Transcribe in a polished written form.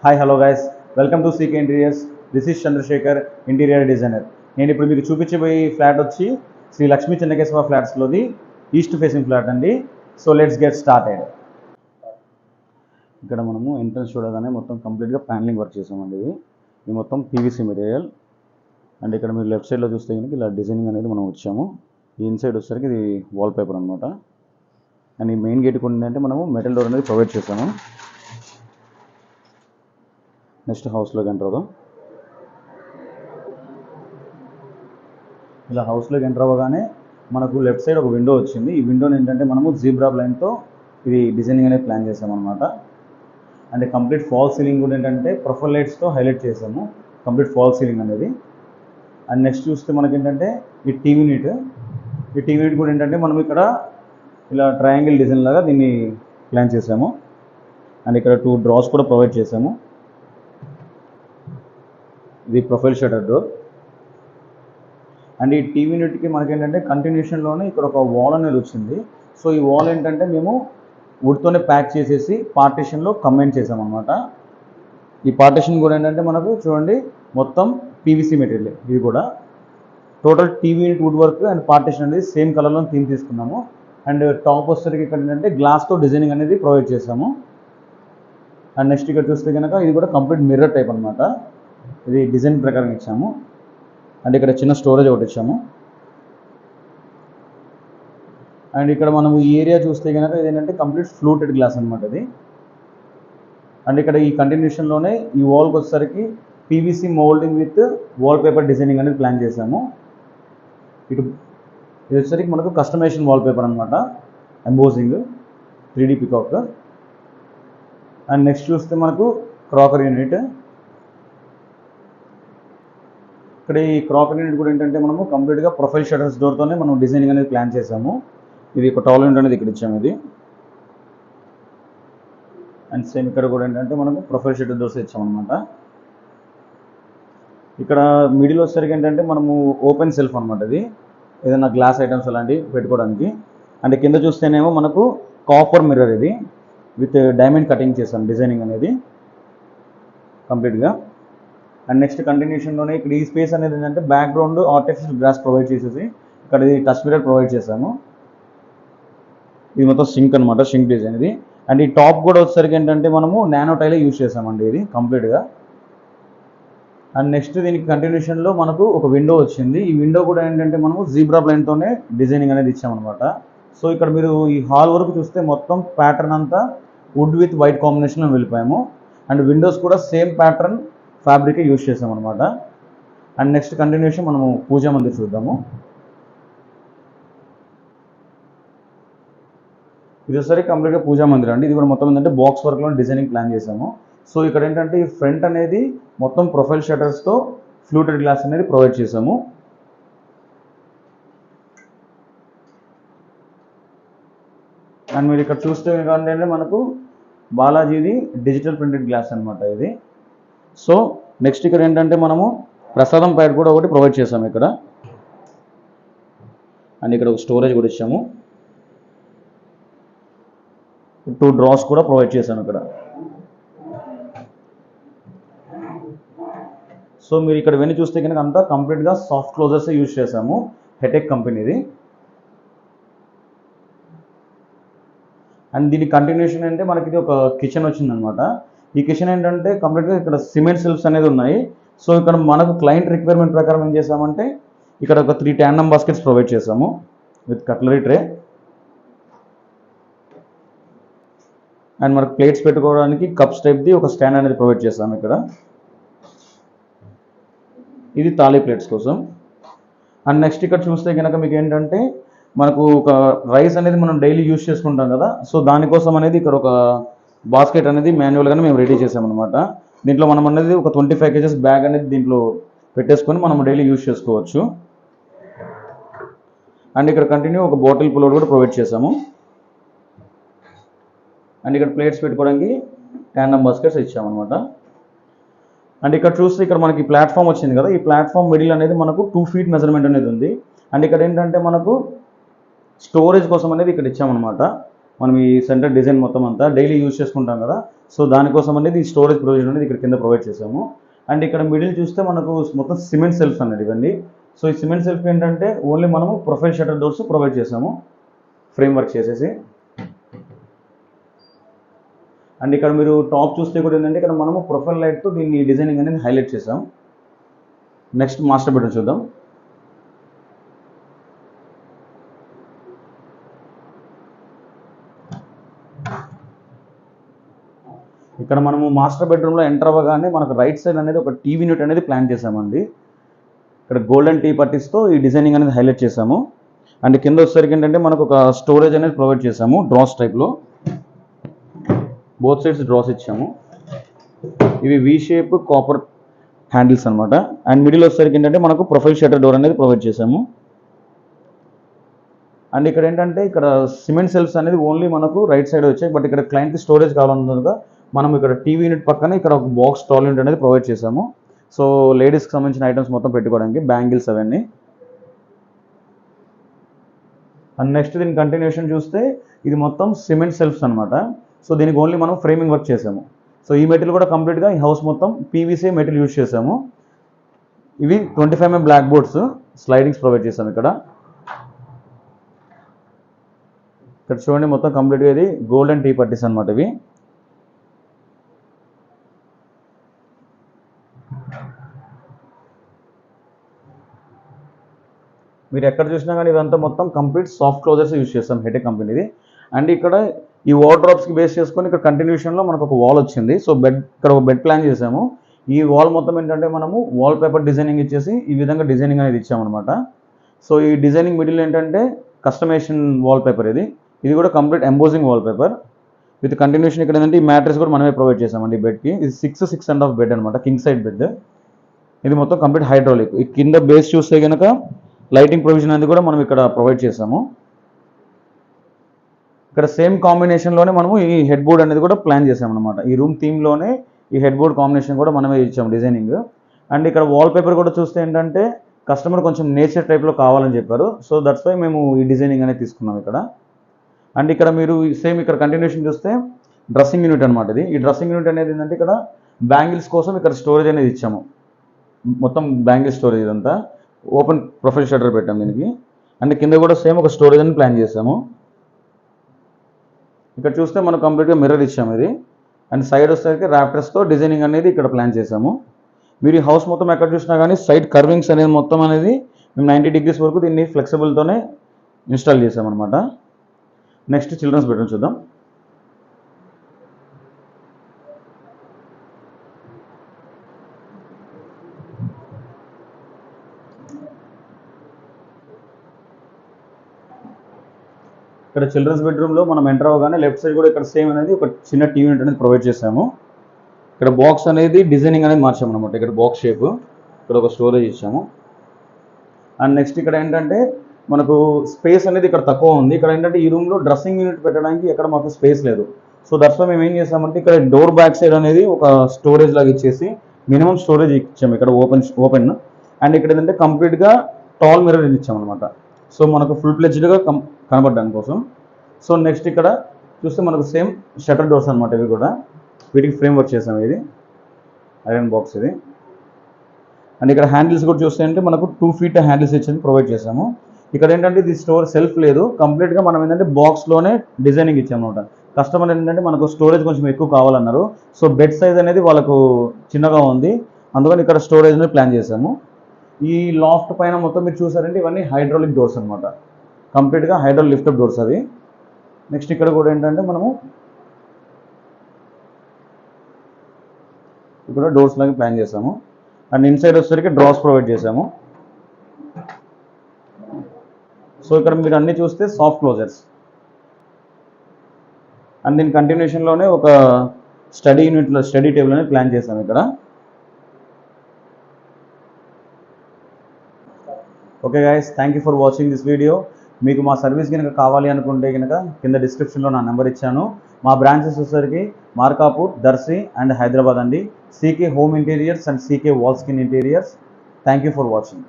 Hi hello guys, welcome to CK interiors. This is Chandrasekhar, interior designer. నేను ఇప్పుడు మీకు చూపించబోయే ఫ్లాట్ వచ్చి శ్రీ లక్ష్మీ చెన్నకేశవ ఫ్లాట్స్లోది ఈస్ట్ ఫేసింగ్ ఫ్లాట్ అండి. So let's get started. ఇక్కడ మనము ఎంట్రన్స్ చూడగానే మొత్తం కంప్లీట్గా ప్యానలింగ్ వర్క్ చేసామండి. ఇది మొత్తం పీవీసీ మెటీరియల్. అండ్ ఇక్కడ మీరు లెఫ్ట్ సైడ్లో చూస్తే కనుక ఇలా డిజైనింగ్ అనేది మనం వచ్చాము. ఈ ఇన్సైడ్ వచ్చేసరికి ఇది వాల్ పేపర్ అనమాట. అండ్ ఈ మెయిన్ గేట్ కూడా ఏంటంటే మనము మెటల్ డోర్ అనేది ప్రొవైడ్ చేసాము. నెక్స్ట్ హౌస్లోకి ఎంటర్ అవుదాం. ఇలా హౌస్లోకి ఎంటర్ అవ్వగానే మనకు లెఫ్ట్ సైడ్ ఒక విండో వచ్చింది. ఈ విండోని ఏంటంటే మనము జీబ్రా లైన్తో ఇది డిజైనింగ్ అనేది ప్లాన్ చేసామన్నమాట. అండ్ కంప్లీట్ ఫాల్ సీలింగ్ కూడా ఏంటంటే ప్రొఫైల్ లైట్స్తో హైలైట్ చేసాము, కంప్లీట్ ఫాల్ సీలింగ్ అనేది. అండ్ నెక్స్ట్ చూస్తే మనకి ఏంటంటే ఈ టీవీ యూనిట్ కూడా ఏంటంటే మనం ఇక్కడ ఇలా ట్రయాంగిల్ డిజైన్ లాగా దీన్ని ప్లాన్ చేసాము. అండ్ ఇక్కడ 2 డ్రాస్ కూడా ప్రొవైడ్ చేసాము. ఇది ప్రొఫైల్ షటర్ డోర్. అండ్ ఈ టీవీ యూనిట్కి మనకేంటంటే కంటిన్యూషన్లోనే ఇక్కడ ఒక వాల్ అనేది వచ్చింది. సో ఈ వాల్ ఏంటంటే మేము వుడ్తోనే ప్యాక్ చేసేసి పార్టీషన్లో కంబైన్ చేసామన్నమాట. ఈ పార్టీషన్ కూడా ఏంటంటే మనకు చూడండి మొత్తం పీవీసీ మెటీరియల్. ఇది కూడా total TV unit wood work and partition అనేది సేమ్ కలర్లో థీమ్ తీసుకున్నాము. అండ్ టాప్ వచ్చేసరికి ఇక్కడ ఏంటంటే గ్లాస్తో డిజైనింగ్ అనేది ప్రొవైడ్ చేసాము. అండ్ నెక్స్ట్ ఇక్కడ చూస్తే కనుక ఇది కూడా కంప్లీట్ మిర్రర్ టైప్ అనమాట. ఇది డిజైన్ ప్రకారం ఇచ్చాము. అండ్ ఇక్కడ చిన్న స్టోరేజ్ ఒకటి ఇచ్చాము. అండ్ ఇక్కడ మనం ఈ ఏరియా చూస్తే కనుక ఇది ఏంటంటే కంప్లీట్ ఫ్లూటెడ్ గ్లాస్ అనమాట ఇది. అండ్ ఇక్కడ ఈ కంటిన్యూషన్లోనే ఈ వాల్కి వచ్చేసరికి PVC moulding with wall paper designing అనేది ప్లాన్ చేసాము. ఇది వచ్చేసరికి మనకు కస్టమైజేషన్ వాల్ పేపర్ అనమాట, embossing 3D peacock. And next చూస్తే మనకు క్రాకర్ యూనిట్. ఇక్కడ ఈ క్రాకర్ యూనిట్ కూడా ఏంటంటే మనము కంప్లీట్గా ప్రొఫైల్ షటర్స్ డోర్తోనే మనం డిజైనింగ్ అనేది ప్లాన్ చేసాము. ఇది ఒక టాల్ యూనిట్ అనేది ఇక్కడ ఇచ్చాము ఇది. అండ్ సేమ్ ఇక్కడ కూడా ఏంటంటే మనకు ప్రొఫైల్ షటర్ డోర్స్ ఇచ్చామన్నమాట. ఇక్కడ మిడిల్ వచ్చేసరికి ఏంటంటే మనము ఓపెన్ సెల్ఫ్ అనమాట. ఇది ఏదైనా గ్లాస్ ఐటమ్స్ అలాంటివి పెట్టుకోవడానికి. అండ్ కింద చూస్తేనేమో మనకు కాపర్ మిర్రర్ ఇది విత్ డైమండ్ కటింగ్ చేసాం డిజైనింగ్ అనేది కంప్లీట్గా. అండ్ నెక్స్ట్ కంటిన్యూషన్లోనే ఇక్కడ ఈ స్పేస్ అనేది ఏంటంటే బ్యాక్గ్రౌండ్ ఆర్టిఫిషియల్ గ్రాస్ ప్రొవైడ్ చేసేసి ఇక్కడ ఇది టచ్ మిర్రర్ ప్రొవైడ్ చేసాము. ఇది మొత్తం సింక్ అనమాట, సింక్ డిజైన్ ఇది. అండ్ ఈ టాప్ కూడా వచ్చేసరికి ఏంటంటే మనము నానో టైలే యూజ్ చేసామండి ఇది కంప్లీట్గా. అండ్ నెక్స్ట్ దీనికి కంటిన్యూషన్లో మనకు ఒక విండో వచ్చింది. ఈ విండో కూడా ఏంటంటే మనము జీబ్రా లైన్తోనే డిజైనింగ్ అనేది ఇచ్చామన్నమాట. సో ఇక్కడ మీరు ఈ హాల్ వరకు చూస్తే మొత్తం ప్యాటర్న్ అంతా వుడ్ విత్ వైట్ కాంబినేషన్లో వెళ్ళిపోయాము. అండ్ విండోస్ కూడా సేమ్ ప్యాటర్న్ ఫ్యాబ్రికే యూజ్ చేసామన్నమాట. అండ్ నెక్స్ట్ కంటిన్యూషన్ మనము పూజా మందిర్ చూద్దాము. ఇది ఒకసారి కంప్లీట్గా పూజా మందిర్ అండి. ఇది కూడా మొత్తం ఏంటంటే బాక్స్ వర్క్లో డిజైనింగ్ ప్లాన్ చేసాము. సో ఇక్కడ ఏంటంటే ఈ ఫ్రంట్ అనేది మొత్తం ప్రొఫైల్ షటర్స్తో ఫ్లూటెడ్ గ్లాస్ అనేది ప్రొవైడ్ చేసాము. అండ్ మీరు ఇక్కడ చూస్తే ఏంటంటే మనకు బాలాజీది డిజిటల్ ప్రింటెడ్ గ్లాస్ అనమాట ఇది. సో నెక్స్ట్ ఇక్కడ ఏంటంటే మనము ప్రసాదం ప్యాడ్ కూడా ఒకటి ప్రొవైడ్ చేసాము ఇక్కడ. అండ్ ఇక్కడ ఒక స్టోరేజ్ కూడా ఇచ్చాము. 2 డ్రాస్ కూడా ప్రొవైడ్ చేశాను ఇక్కడ. సో మీరు ఇక్కడ వెన్ని చూస్తే కనుక అంతా కంప్లీట్గా సాఫ్ట్ క్లోజర్స్ యూజ్ చేసాము, హెటెక్ కంపెనీది. అండ్ దీని కంటిన్యూషన్ అంటే మనకి ఇది ఒక కిచెన్ వచ్చిందనమాట. ఈ కిచెన్ ఏంటంటే కంప్లీట్గా ఇక్కడ సిమెంట్ సెల్ఫ్స్ అనేది ఉన్నాయి. సో ఇక్కడ మనకు క్లయింట్ రిక్వైర్మెంట్ ప్రకారం ఏం చేసామంటే ఇక్కడ ఒక 3 ట్యాండమ్ బాస్కెట్స్ ప్రొవైడ్ చేసాము విత్ కట్లరీ ట్రే. అండ్ మనకు ప్లేట్స్ పెట్టుకోవడానికి కప్స్ టైప్ది ఒక స్టాండ్ అనేది ప్రొవైడ్ చేసాము ఇక్కడ. ఇది తాళీ ప్లేట్స్ కోసం. అండ్ నెక్స్ట్ ఇక్కడ చూస్తే కనుక మీకు ఏంటంటే మనకు ఒక రైస్ అనేది మనం డైలీ యూజ్ చేసుకుంటాం కదా. సో దానికోసం అనేది ఇక్కడ ఒక బాస్కెట్ అనేది మాన్యువల్గానే మేము రెడీ చేసామన్నమాట. దీంట్లో మనం అనేది ఒక 25 kgs బ్యాగ్ అనేది దీంట్లో పెట్టేసుకొని మనం డైలీ యూజ్ చేసుకోవచ్చు. అండ్ ఇక్కడ కంటిన్యూ ఒక బాటిల్ పుల్లోడ్ కూడా ప్రొవైడ్ చేసాము. అండ్ ఇక్కడ ప్లేట్స్ పెట్టుకోవడానికి ట్యాండమ్ బాస్కెట్స్ ఇచ్చామన్నమాట. అండ్ ఇక్కడ చూస్తే ఇక్కడ మనకి ప్లాట్ఫామ్ వచ్చింది కదా. ఈ ప్లాట్ఫామ్ మిడిల్ అనేది మనకు 2 feet మెజర్మెంట్ అనేది ఉంది. అండ్ ఇక్కడ ఏంటంటే మనకు స్టోరేజ్ కోసం అనేది ఇక్కడ ఇచ్చామన్నమాట. మనం ఈ సెంటర్ డిజైన్ మొత్తం అంతా డైలీ యూజ్ చేసుకుంటాం కదా, సో దానికోసం అనేది ఈ స్టోరేజ్ ప్రొవిజన్ అనేది ఇక్కడ కింద ప్రొవైడ్ చేసాము. అండ్ ఇక్కడ మిడిల్ చూస్తే మనకు మొత్తం సిమెంట్ సెల్ఫ్స్ అనేది ఇవ్వండి. సో ఈ సిమెంట్ సెల్ఫ్ ఏంటంటే ఓన్లీ మనము ప్రొఫైల్ షట్టర్ డోర్స్ ప్రొవైడ్ చేసాము ఫ్రేమ్ వర్క్ చేసేసి. అండ్ ఇక్కడ మీరు టాప్ చూస్తే కూడా ఏంటంటే ఇక్కడ మనము ప్రొఫైల్ లైట్తో దీన్ని డిజైనింగ్ అనేది హైలైట్ చేసాం. నెక్స్ట్ మాస్టర్ బెడ్రూమ్ చూద్దాం. ఇక్కడ మనము మాస్టర్ బెడ్రూమ్లో ఎంటర్ అవ్వగానే మనకు రైట్ సైడ్ అనేది ఒక టీవీ యూనిట్ అనేది ప్లాన్ చేసామండి. ఇక్కడ గోల్డెన్ టీ పట్టీస్తో ఈ డిజైనింగ్ అనేది హైలైట్ చేసాము. అండ్ కింద వచ్చేసరికి ఏంటంటే మనకు ఒక స్టోరేజ్ అనేది ప్రొవైడ్ చేసాము డ్రాస్ టైప్లో. బోత్ సైడ్స్ డ్రాస్ ఇచ్చాము. ఇవి వి షేప్ కాపర్ హ్యాండిల్స్ అనమాట. అండ్ మిడిల్ వచ్చేసరికి ఏంటంటే మనకు ప్రొఫైల్ షట్టర్ డోర్ అనేది ప్రొవైడ్ చేసాము. అండ్ ఇక్కడ ఏంటంటే ఇక్కడ సిమెంట్ సెల్ఫ్స్ అనేది ఓన్లీ మనకు రైట్ సైడ్ వచ్చాయి. బట్ ఇక్కడ క్లయింట్కి స్టోరేజ్ కావాలన్నట్టుగా మనం ఇక్కడ టీవీ యూనిట్ పక్కన ఇక్కడ ఒక బాక్స్ టాల్ యూనిట్ అనేది ప్రొవైడ్ చేసాము. సో లేడీస్కి సంబంధించిన ఐటమ్స్ మొత్తం పెట్టుకోవడానికి బ్యాంగిల్స్ అవన్నీ. అండ్ నెక్స్ట్ దీని కంటిన్యూషన్ చూస్తే ఇది మొత్తం సిమెంట్ సెల్ఫ్స్ అనమాట. సో దీనికి ఓన్లీ మనం ఫ్రేమింగ్ వర్క్ చేసాము. సో ఈ మెటీరియల్ కూడా కంప్లీట్గా ఈ హౌస్ మొత్తం పీవీసీ మెటీరియల్ యూజ్ చేసాము. ఇవి 25 mm block boards slidings provide చేసాము. ఇక్కడ చూడండి మొత్తం కంప్లీట్గా ఇది గోల్డెన్ టీ పట్టీస్ అనమాట. ఇవి మీరు ఎక్కడ చూసినా కానీ ఇదంతా మొత్తం కంప్లీట్ సాఫ్ట్ క్లోజర్స్ యూజ్ చేస్తాం హెటెక్ కంపెనీది. అండ్ ఇక్కడ ఈ వార్డ్రోబ్స్కి బేస్ చేసుకొని ఇక్కడ కంటిన్యూషన్లో మనకు ఒక వాల్ వచ్చింది. సో ఇక్కడ ఒక బెడ్ ప్లాన్ చేసాము. ఈ వాల్ మొత్తం ఏంటంటే మనము వాల్ పేపర్ డిజైనింగ్ ఇచ్చేసి ఈ విధంగా డిజైనింగ్ అనేది ఇచ్చామన్నమాట. సో ఈ డిజైనింగ్ మిడిల్ ఏంటంటే కస్టమైజేషన్ వాల్ పేపర్ ఇది కూడా complete embossing wall paper with continuation. ఇక్కడ ఏంటంటే ఈ మ్యాట్రెస్ కూడా మనమే ప్రొవైడ్ చేసామండి బెడ్కి. ఇది 6.5 బెడ్ అనమాట, కింగ్ సైడ్ బెడ్. ఇది మొత్తం కంప్లీట్ హైడ్రాలిక్. ఈ కింద బేస్ చూస్తే కనుక లైటింగ్ ప్రొవిజన్ అనేది కూడా మనం ఇక్కడ ప్రొవైడ్ చేసాము. ఇక్కడ సేమ్ కాంబినేషన్లోనే మనము ఈ హెడ్ బోర్డ్ అనేది కూడా ప్లాన్ చేసామన్నమాట. ఈ రూమ్ థీమ్లోనే ఈ హెడ్ బోర్డ్ కాంబినేషన్ కూడా మనమే ఇచ్చాము డిజైనింగ్. అండ్ ఇక్కడ వాల్ పేపర్ కూడా చూస్తే ఏంటంటే కస్టమర్ కొంచెం నేచర్ టైప్లో కావాలని చెప్పారు. సో దట్స్ వై మేము ఈ డిజైనింగ్ అనేది తీసుకున్నాం ఇక్కడ. అండ్ ఇక్కడ మీరు సేమ్ ఇక్కడ కంటిన్యూషన్ చూస్తే డ్రెస్సింగ్ యూనిట్ అనమాట. ఈ డ్రెస్సింగ్ యూనిట్ అనేది ఏంటంటే ఇక్కడ బ్యాంగిల్స్ కోసం ఇక్కడ స్టోరేజ్ అనేది ఇచ్చాము. మొత్తం బ్యాంగిల్ స్టోరేజ్ ఇదంతా ఓపెన్ ప్రొఫైల్ షట్టర్ పెట్టాము దీనికి. అండ్ కింద కూడా సేమ్ ఒక స్టోరేజ్ అని ప్లాన్ చేసాము. ఇక్కడ చూస్తే మనం కంప్లీట్గా మిర్రర్ ఇచ్చాము ఇది. అండ్ సైడ్ వచ్చేసరికి ర్యాఫ్టర్స్తో డిజైనింగ్ అనేది ఇక్కడ ప్లాన్ చేసాము. మీరు ఈ హౌస్ మొత్తం ఎక్కడ చూసినా కానీ సైడ్ కర్వింగ్స్ అనేది మొత్తం అనేది మేము 90 degrees వరకు దీన్ని ఫ్లెక్సిబుల్తోనే ఇన్స్టాల్ చేసామన్నమాట. నెక్స్ట్ చిల్డ్రన్స్ బెడ్రూమ్ చూద్దాం. ఇక్కడ చిల్డ్రన్స్ బెడ్రూమ్లో మనం ఎంటర్ అవ్వగానే లెఫ్ట్ సైడ్ కూడా ఇక్కడ సేమ్ అనేది ఒక చిన్న టీవీ యూనిట్ అనేది ప్రొవైడ్ చేసాము. ఇక్కడ బాక్స్ అనేది డిజైనింగ్ అనేది మార్చాము అనమాట. ఇక్కడ బాక్స్ షేప్, ఇక్కడ ఒక స్టోరేజ్ ఇచ్చాము. అండ్ నెక్స్ట్ ఇక్కడ ఏంటంటే మనకు స్పేస్ అనేది ఇక్కడ తక్కువ ఉంది. ఇక్కడ ఏంటంటే ఈ రూమ్లో డ్రెస్సింగ్ యూనిట్ పెట్టడానికి ఎక్కడ మాకు స్పేస్ లేదు. సో దట్స్ వై మేము ఏం చేసామంటే ఇక్కడ డోర్ బ్యాక్ సైడ్ అనేది ఒక స్టోరేజ్ లాగా ఇచ్చేసి మినిమం స్టోరేజ్ ఇచ్చాము ఇక్కడ ఓపెన్. అండ్ ఇక్కడ ఏంటంటే కంప్లీట్గా టాల్ మిర్రర్ ఇచ్చామన్నమాట. సో మనకు ఫుల్ ఫ్లెడ్జ్డ్గా కనబడడానికి కోసం. సో నెక్స్ట్ ఇక్కడ చూస్తే మనకు సేమ్ షట్టర్ డోర్స్ అనమాట. ఇవి కూడా వీటికి ఫ్రేమ్ వర్క్ చేసాము. ఇది ఐరన్ బాక్స్ ఇది. అండ్ ఇక్కడ హ్యాండిల్స్ కూడా చూస్తే అంటే మనకు 2 feet హ్యాండిల్స్ ఇచ్చింది ప్రొవైడ్ చేసాము. ఇక్కడ ఏంటంటే ఇది స్టోర్ సెల్ఫ్ లేదు, కంప్లీట్గా మనం ఏంటంటే బాక్స్లోనే డిజైనింగ్ ఇచ్చామన్నమాట. కస్టమర్ ఏంటంటే మనకు స్టోరేజ్ కొంచెం ఎక్కువ కావాలన్నారు. సో బెడ్ సైజ్ అనేది వాళ్ళకు చిన్నగా ఉంది, అందుకని ఇక్కడ స్టోరేజ్ అనేది ప్లాన్ చేసాము. ఈ లాఫ్ట్ పైన మొత్తం మీరు చూసారంటే ఇవన్నీ హైడ్రాలిక్ డోర్స్ అనమాట, కంప్లీట్గా హైడ్రాలిక్ లిఫ్టప్ డోర్స్ అవి. నెక్స్ట్ ఇక్కడ కూడా ఏంటంటే మనము ఇక్కడ డోర్స్ లాగా ప్లాన్ చేసాము. అండ్ ఇన్సైడ్ వచ్చేసరికి డ్రాస్ ప్రొవైడ్ చేసాము. సో ఇక్కడ మీరు అన్ని చూస్తే సాఫ్ట్ క్లోజర్స్. అండ్ దీని కంటిన్యూషన్లోనే ఒక స్టడీ టేబుల్ అనేది ప్లాన్ చేసాము ఇక్కడ. Okay guys, thank you for watching this video. మీకు మా సర్వీస్ కనుక కావాలి అనుకుంటే కనుక కింద డిస్క్రిప్షన్లో నా నెంబర్ ఇచ్చాను. మా బ్రాంచెస్ వచ్చేసరికి మార్కాపూర్, దర్శి అండ్ హైదరాబాద్ అండి. CK home interiors and CK wall skin interiors. Thank you for watching.